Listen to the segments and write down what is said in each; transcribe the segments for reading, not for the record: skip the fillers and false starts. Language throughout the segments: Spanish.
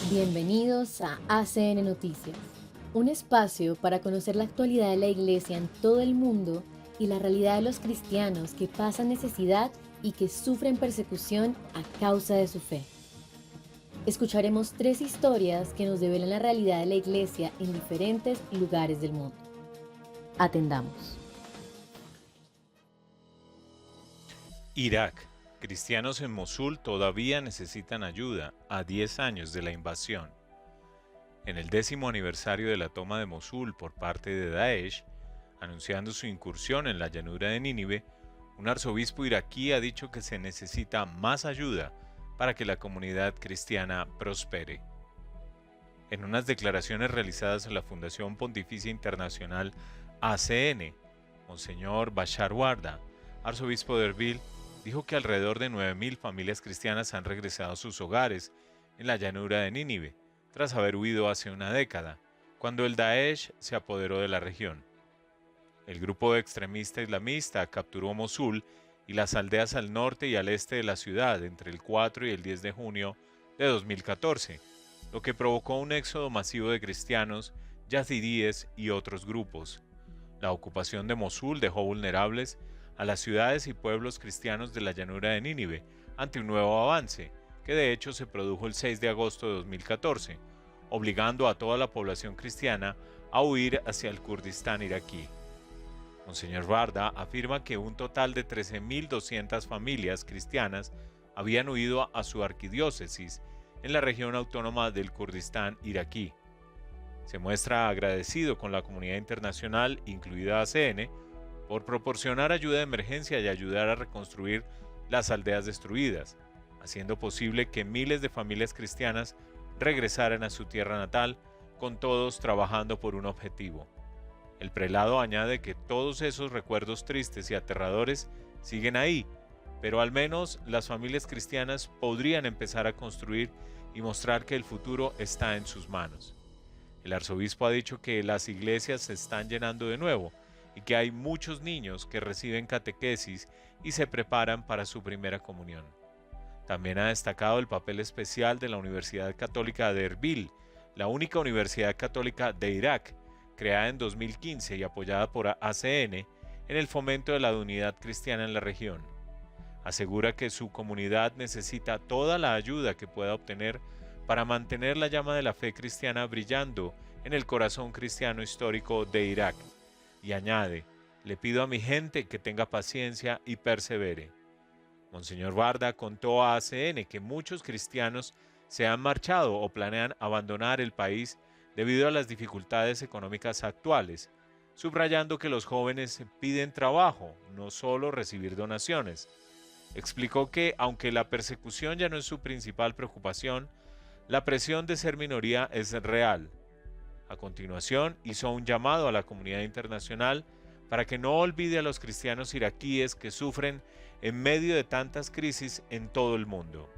Bienvenidos a ACN Noticias, un espacio para conocer la actualidad de la Iglesia en todo el mundo y la realidad de los cristianos que pasan necesidad y que sufren persecución a causa de su fe. Escucharemos 3 historias que nos develan la realidad de la Iglesia en diferentes lugares del mundo. Atendamos. Irak. Cristianos en Mosul todavía necesitan ayuda a 10 años de la invasión. En el 10º aniversario de la toma de Mosul por parte de Daesh, anunciando su incursión en la llanura de Nínive, un arzobispo iraquí ha dicho que se necesita más ayuda para que la comunidad cristiana prospere. En unas declaraciones realizadas a la Fundación Pontificia Internacional ACN, Monseñor Bashar Warda, arzobispo de Erbil, dijo que alrededor de 9.000 familias cristianas han regresado a sus hogares en la llanura de Nínive, tras haber huido hace una década, cuando el Daesh se apoderó de la región. El grupo extremista islamista capturó Mosul y las aldeas al norte y al este de la ciudad entre el 4 y el 10 de junio de 2014, lo que provocó un éxodo masivo de cristianos, yazidíes y otros grupos. La ocupación de Mosul dejó vulnerables a las ciudades y pueblos cristianos de la llanura de Nínive ante un nuevo avance, que de hecho se produjo el 6 de agosto de 2014, obligando a toda la población cristiana a huir hacia el Kurdistán iraquí. Monseñor Barda afirma que un total de 13.200 familias cristianas habían huido a su arquidiócesis en la región autónoma del Kurdistán iraquí. Se muestra agradecido con la comunidad internacional, incluida ACN, por proporcionar ayuda de emergencia y ayudar a reconstruir las aldeas destruidas, haciendo posible que miles de familias cristianas regresaran a su tierra natal, con todos trabajando por un objetivo. El prelado añade que todos esos recuerdos tristes y aterradores siguen ahí, pero al menos las familias cristianas podrían empezar a construir y mostrar que el futuro está en sus manos. El arzobispo ha dicho que las iglesias se están llenando de nuevo, y que hay muchos niños que reciben catequesis y se preparan para su primera comunión. También ha destacado el papel especial de la Universidad Católica de Erbil, la única universidad católica de Irak, creada en 2015 y apoyada por ACN en el fomento de la unidad cristiana en la región. Asegura que su comunidad necesita toda la ayuda que pueda obtener para mantener la llama de la fe cristiana brillando en el corazón cristiano histórico de Irak. Y añade: le pido a mi gente que tenga paciencia y persevere. Monseñor Barda contó a ACN que muchos cristianos se han marchado o planean abandonar el país debido a las dificultades económicas actuales, subrayando que los jóvenes piden trabajo, no solo recibir donaciones. Explicó que, aunque la persecución ya no es su principal preocupación, la presión de ser minoría es real. A continuación, hizo un llamado a la comunidad internacional para que no olvide a los cristianos iraquíes que sufren en medio de tantas crisis en todo el mundo.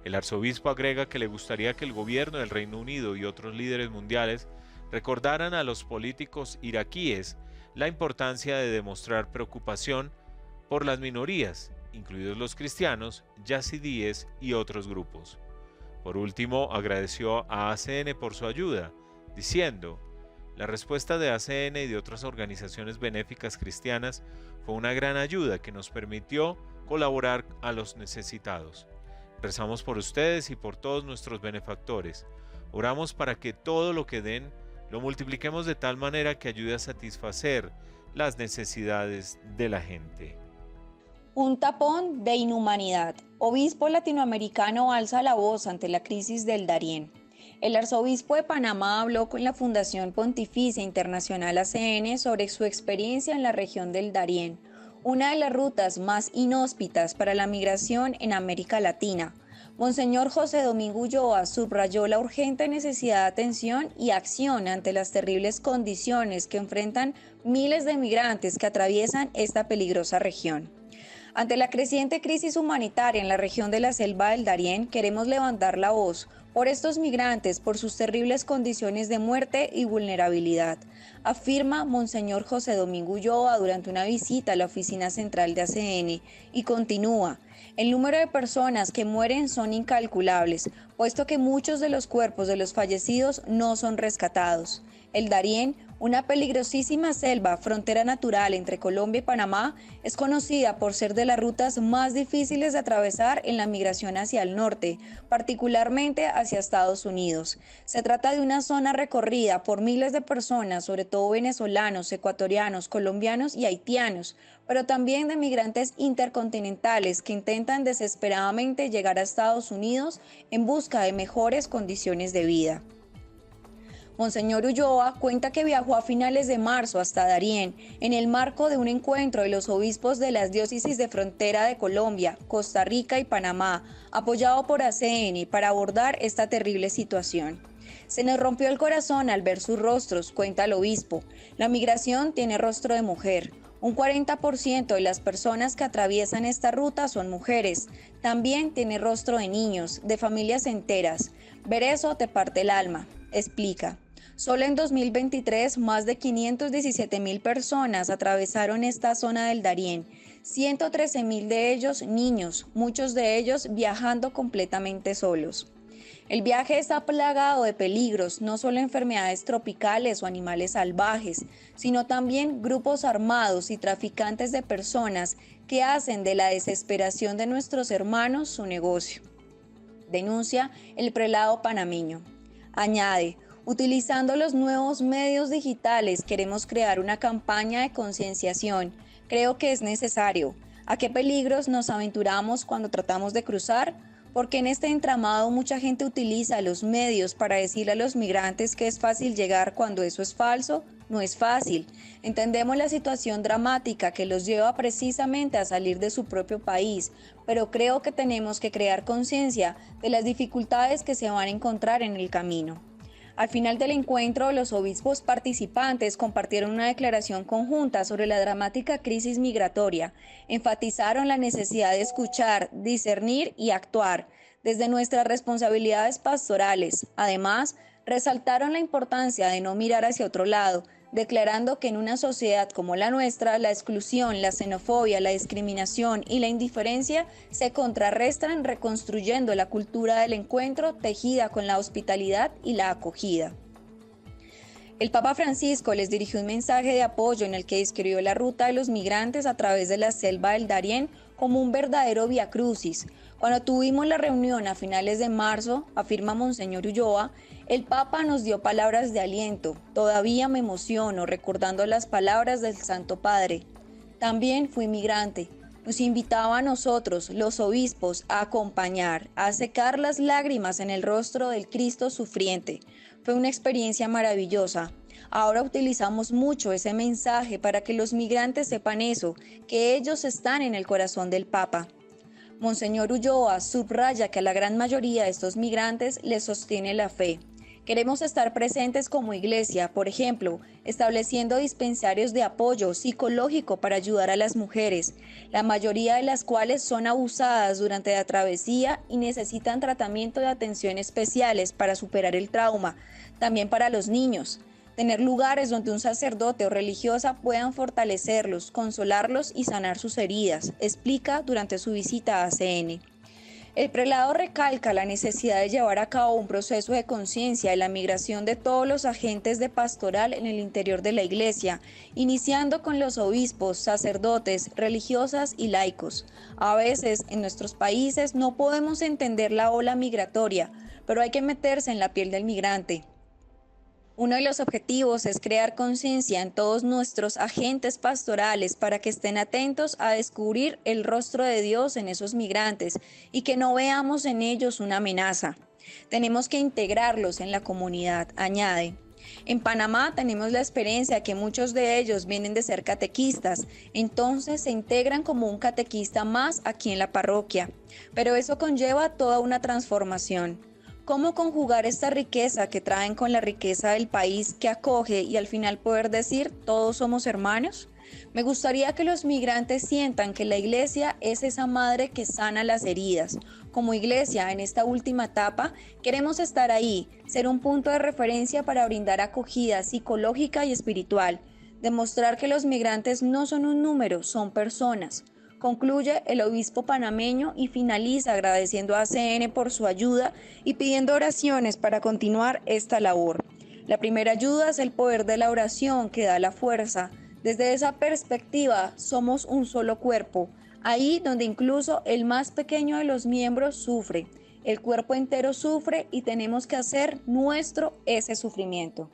El arzobispo agrega que le gustaría que el gobierno del Reino Unido y otros líderes mundiales recordaran a los políticos iraquíes la importancia de demostrar preocupación por las minorías, incluidos los cristianos, yazidíes y otros grupos. Por último, agradeció a ACN por su ayuda, diciendo: la respuesta de ACN y de otras organizaciones benéficas cristianas fue una gran ayuda que nos permitió colaborar a los necesitados. Rezamos por ustedes y por todos nuestros benefactores. Oramos para que todo lo que den lo multipliquemos de tal manera que ayude a satisfacer las necesidades de la gente. Un tapón de inhumanidad. Obispo latinoamericano alza la voz ante la crisis del Darién. El arzobispo de Panamá habló con la Fundación Pontificia Internacional ACN sobre su experiencia en la región del Darién, una de las rutas más inhóspitas para la migración en América Latina. Monseñor José Domingo Ulloa subrayó la urgente necesidad de atención y acción ante las terribles condiciones que enfrentan miles de migrantes que atraviesan esta peligrosa región. Ante la creciente crisis humanitaria en la región de la Selva del Darién, queremos levantar la voz por estos migrantes, por sus terribles condiciones de muerte y vulnerabilidad, afirma Monseñor José Domingo Ulloa durante una visita a la oficina central de ACN y continúa. El número de personas que mueren son incalculables, puesto que muchos de los cuerpos de los fallecidos no son rescatados. El Darién, una peligrosísima selva, frontera natural entre Colombia y Panamá, es conocida por ser de las rutas más difíciles de atravesar en la migración hacia el norte, particularmente hacia Estados Unidos. Se trata de una zona recorrida por miles de personas, sobre todo venezolanos, ecuatorianos, colombianos y haitianos, pero también de migrantes intercontinentales que intentan desesperadamente llegar a Estados Unidos en busca de mejores condiciones de vida. Monseñor Ulloa cuenta que viajó a finales de marzo hasta Darién en el marco de un encuentro de los obispos de las diócesis de frontera de Colombia, Costa Rica y Panamá, apoyado por ACN para abordar esta terrible situación. Se nos rompió el corazón al ver sus rostros, cuenta el obispo. La migración tiene rostro de mujer. Un 40% de las personas que atraviesan esta ruta son mujeres. También tiene rostro de niños, de familias enteras. Ver eso te parte el alma, explica. Solo en 2023, más de 517,000 personas atravesaron esta zona del Darién, 113,000 de ellos niños, muchos de ellos viajando completamente solos. El viaje está plagado de peligros, no solo enfermedades tropicales o animales salvajes, sino también grupos armados y traficantes de personas que hacen de la desesperación de nuestros hermanos su negocio. Denuncia el prelado panameño. Añade: utilizando los nuevos medios digitales queremos crear una campaña de concienciación. Creo que es necesario. ¿A qué peligros nos aventuramos cuando tratamos de cruzar? Porque en este entramado mucha gente utiliza los medios para decirle a los migrantes que es fácil llegar cuando eso es falso. No es fácil. Entendemos la situación dramática que los lleva precisamente a salir de su propio país, pero creo que tenemos que crear conciencia de las dificultades que se van a encontrar en el camino. Al final del encuentro, los obispos participantes compartieron una declaración conjunta sobre la dramática crisis migratoria. Enfatizaron la necesidad de escuchar, discernir y actuar desde nuestras responsabilidades pastorales. Además, resaltaron la importancia de no mirar hacia otro lado, declarando que en una sociedad como la nuestra, la exclusión, la xenofobia, la discriminación y la indiferencia se contrarrestan reconstruyendo la cultura del encuentro tejida con la hospitalidad y la acogida. El Papa Francisco les dirigió un mensaje de apoyo en el que describió la ruta de los migrantes a través de la selva del Darién como un verdadero vía crucis. Cuando tuvimos la reunión a finales de marzo, afirma Monseñor Ulloa, el Papa nos dio palabras de aliento. Todavía me emociono recordando las palabras del Santo Padre. También fui migrante. Nos invitaba a nosotros, los obispos, a acompañar, a secar las lágrimas en el rostro del Cristo sufriente. Fue una experiencia maravillosa. Ahora utilizamos mucho ese mensaje para que los migrantes sepan eso, que ellos están en el corazón del Papa. Monseñor Ulloa subraya que a la gran mayoría de estos migrantes les sostiene la fe. Queremos estar presentes como iglesia, por ejemplo, estableciendo dispensarios de apoyo psicológico para ayudar a las mujeres, la mayoría de las cuales son abusadas durante la travesía y necesitan tratamiento de atención especiales para superar el trauma, también para los niños. Tener lugares donde un sacerdote o religiosa puedan fortalecerlos, consolarlos y sanar sus heridas, explica durante su visita a ACN. El prelado recalca la necesidad de llevar a cabo un proceso de conciencia de la migración de todos los agentes de pastoral en el interior de la iglesia, iniciando con los obispos, sacerdotes, religiosas y laicos. A veces, en nuestros países no podemos entender la ola migratoria, pero hay que meterse en la piel del migrante. Uno de los objetivos es crear conciencia en todos nuestros agentes pastorales para que estén atentos a descubrir el rostro de Dios en esos migrantes y que no veamos en ellos una amenaza. Tenemos que integrarlos en la comunidad, añade. En Panamá tenemos la experiencia que muchos de ellos vienen de ser catequistas, entonces se integran como un catequista más aquí en la parroquia, pero eso conlleva toda una transformación. ¿Cómo conjugar esta riqueza que traen con la riqueza del país que acoge y al final poder decir todos somos hermanos? Me gustaría que los migrantes sientan que la iglesia es esa madre que sana las heridas, Como iglesia, en esta última etapa, queremos estar ahí, ser un punto de referencia para brindar acogida psicológica y espiritual, demostrar que los migrantes no son un número, son personas. Concluye el obispo panameño y finaliza agradeciendo a ACN por su ayuda y pidiendo oraciones para continuar esta labor. La primera ayuda es el poder de la oración que da la fuerza. Desde esa perspectiva, somos un solo cuerpo, ahí donde incluso el más pequeño de los miembros sufre. El cuerpo entero sufre y tenemos que hacer nuestro ese sufrimiento.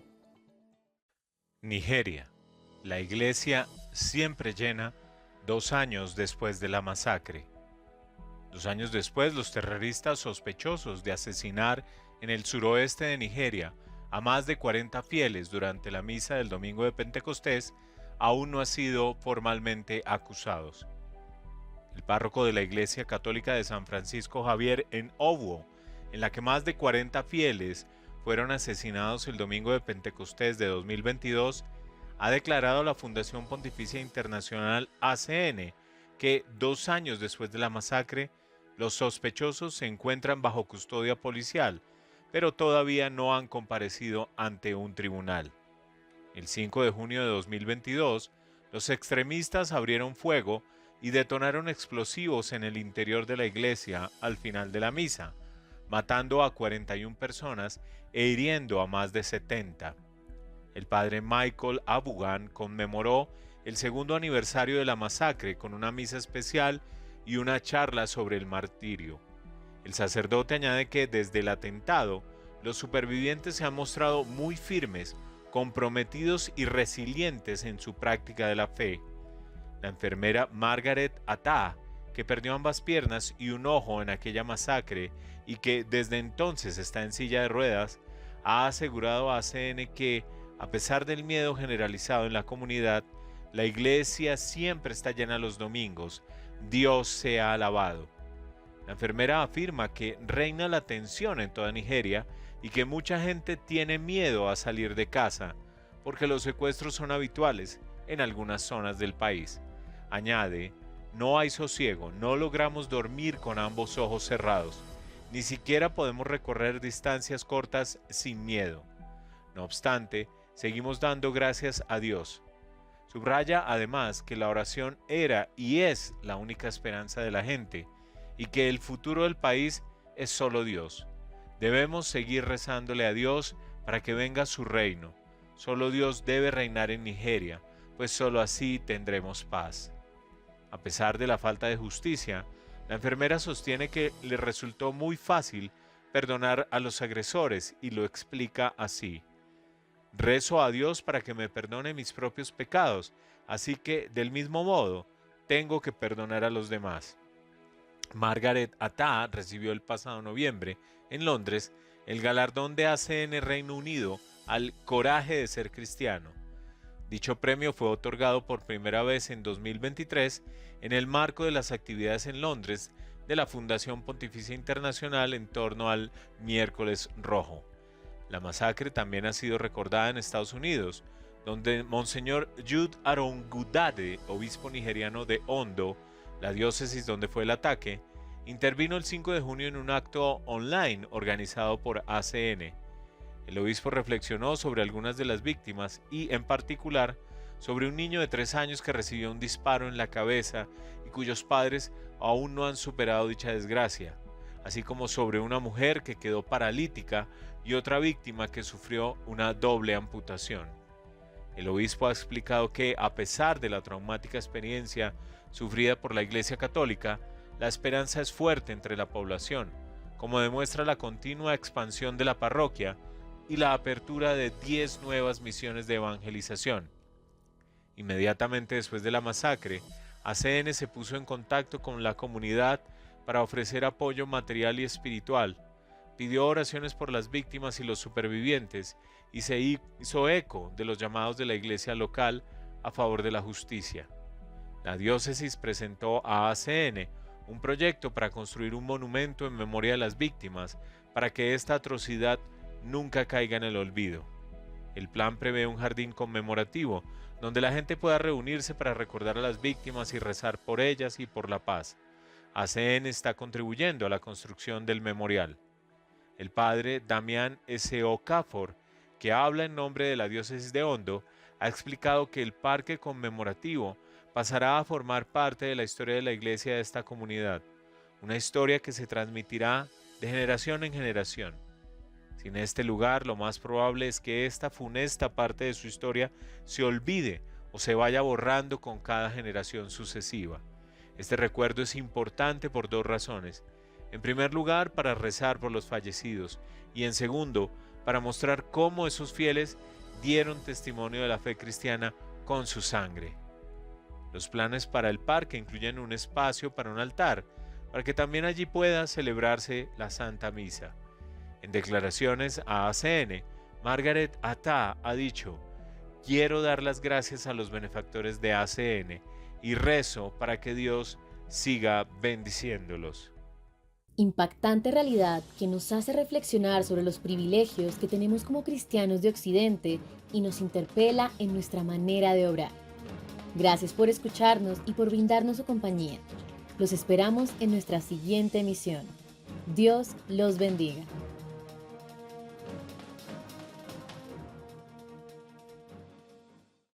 Nigeria. La iglesia siempre llena 2 años después de la masacre. 2 años después, los terroristas sospechosos de asesinar en el suroeste de Nigeria a más de 40 fieles durante la misa del domingo de Pentecostés aún no han sido formalmente acusados. El párroco de la Iglesia Católica de San Francisco Javier en Owo, en la que más de 40 fieles fueron asesinados el domingo de Pentecostés de 2022, ha declarado a la Fundación Pontificia Internacional ACN que 2 años después de la masacre, los sospechosos se encuentran bajo custodia policial, pero todavía no han comparecido ante un tribunal. El 5 de junio de 2022, los extremistas abrieron fuego y detonaron explosivos en el interior de la iglesia al final de la misa, matando a 41 personas e hiriendo a más de 70. El padre Michael Abugan conmemoró el 2º aniversario de la masacre con una misa especial y una charla sobre el martirio. El sacerdote añade que desde el atentado, los supervivientes se han mostrado muy firmes, comprometidos y resilientes en su práctica de la fe. La enfermera Margaret Atta, que perdió ambas piernas y un ojo en aquella masacre y que desde entonces está en silla de ruedas, ha asegurado a ACN que, a pesar del miedo generalizado en la comunidad, la iglesia siempre está llena los domingos. Dios sea alabado. La enfermera afirma que reina la tensión en toda Nigeria y que mucha gente tiene miedo a salir de casa porque los secuestros son habituales en algunas zonas del país. Añade, no hay sosiego, no logramos dormir con ambos ojos cerrados, ni siquiera podemos recorrer distancias cortas sin miedo. No obstante, seguimos dando gracias a Dios. Subraya además que la oración era y es la única esperanza de la gente y que el futuro del país es solo Dios. Debemos seguir rezándole a Dios para que venga su reino. Solo Dios debe reinar en Nigeria, pues solo así tendremos paz. A pesar de la falta de justicia, la enfermera sostiene que le resultó muy fácil perdonar a los agresores y lo explica así. Rezo a Dios para que me perdone mis propios pecados, así que, del mismo modo, tengo que perdonar a los demás. Margaret Atta recibió el pasado noviembre, en Londres, el galardón de ACN Reino Unido al Coraje de Ser Cristiano. Dicho premio fue otorgado por primera vez en 2023 en el marco de las actividades en Londres de la Fundación Pontificia Internacional en torno al Miércoles Rojo. La masacre también ha sido recordada en Estados Unidos, donde Monseñor Jude Arongudade, obispo nigeriano de Ondo, la diócesis donde fue el ataque, intervino el 5 de junio en un acto online organizado por ACN. El obispo reflexionó sobre algunas de las víctimas y, en particular, sobre un niño de 3 años que recibió un disparo en la cabeza y cuyos padres aún no han superado dicha desgracia, así como sobre una mujer que quedó paralítica y otra víctima que sufrió una doble amputación. El obispo ha explicado que, a pesar de la traumática experiencia sufrida por la Iglesia Católica, la esperanza es fuerte entre la población, como demuestra la continua expansión de la parroquia y la apertura de 10 nuevas misiones de evangelización. Inmediatamente después de la masacre, ACN se puso en contacto con la comunidad para ofrecer apoyo material y espiritual, pidió oraciones por las víctimas y los supervivientes y se hizo eco de los llamados de la iglesia local a favor de la justicia. La diócesis presentó a ACN un proyecto para construir un monumento en memoria de las víctimas para que esta atrocidad nunca caiga en el olvido. El plan prevé un jardín conmemorativo donde la gente pueda reunirse para recordar a las víctimas y rezar por ellas y por la paz. ACN está contribuyendo a la construcción del memorial. El padre Damián S. Okafor, que habla en nombre de la diócesis de Ondo, ha explicado que el parque conmemorativo pasará a formar parte de la historia de la iglesia de esta comunidad, una historia que se transmitirá de generación en generación. Sin este lugar, lo más probable es que esta funesta parte de su historia se olvide o se vaya borrando con cada generación sucesiva. Este recuerdo es importante por dos razones. En primer lugar, para rezar por los fallecidos, y en segundo, para mostrar cómo esos fieles dieron testimonio de la fe cristiana con su sangre. Los planes para el parque incluyen un espacio para un altar, para que también allí pueda celebrarse la Santa Misa. En declaraciones a ACN, Margaret Atah ha dicho: quiero dar las gracias a los benefactores de ACN y rezo para que Dios siga bendiciéndolos. Impactante realidad que nos hace reflexionar sobre los privilegios que tenemos como cristianos de Occidente y nos interpela en nuestra manera de obrar. Gracias por escucharnos y por brindarnos su compañía. Los esperamos en nuestra siguiente emisión. Dios los bendiga.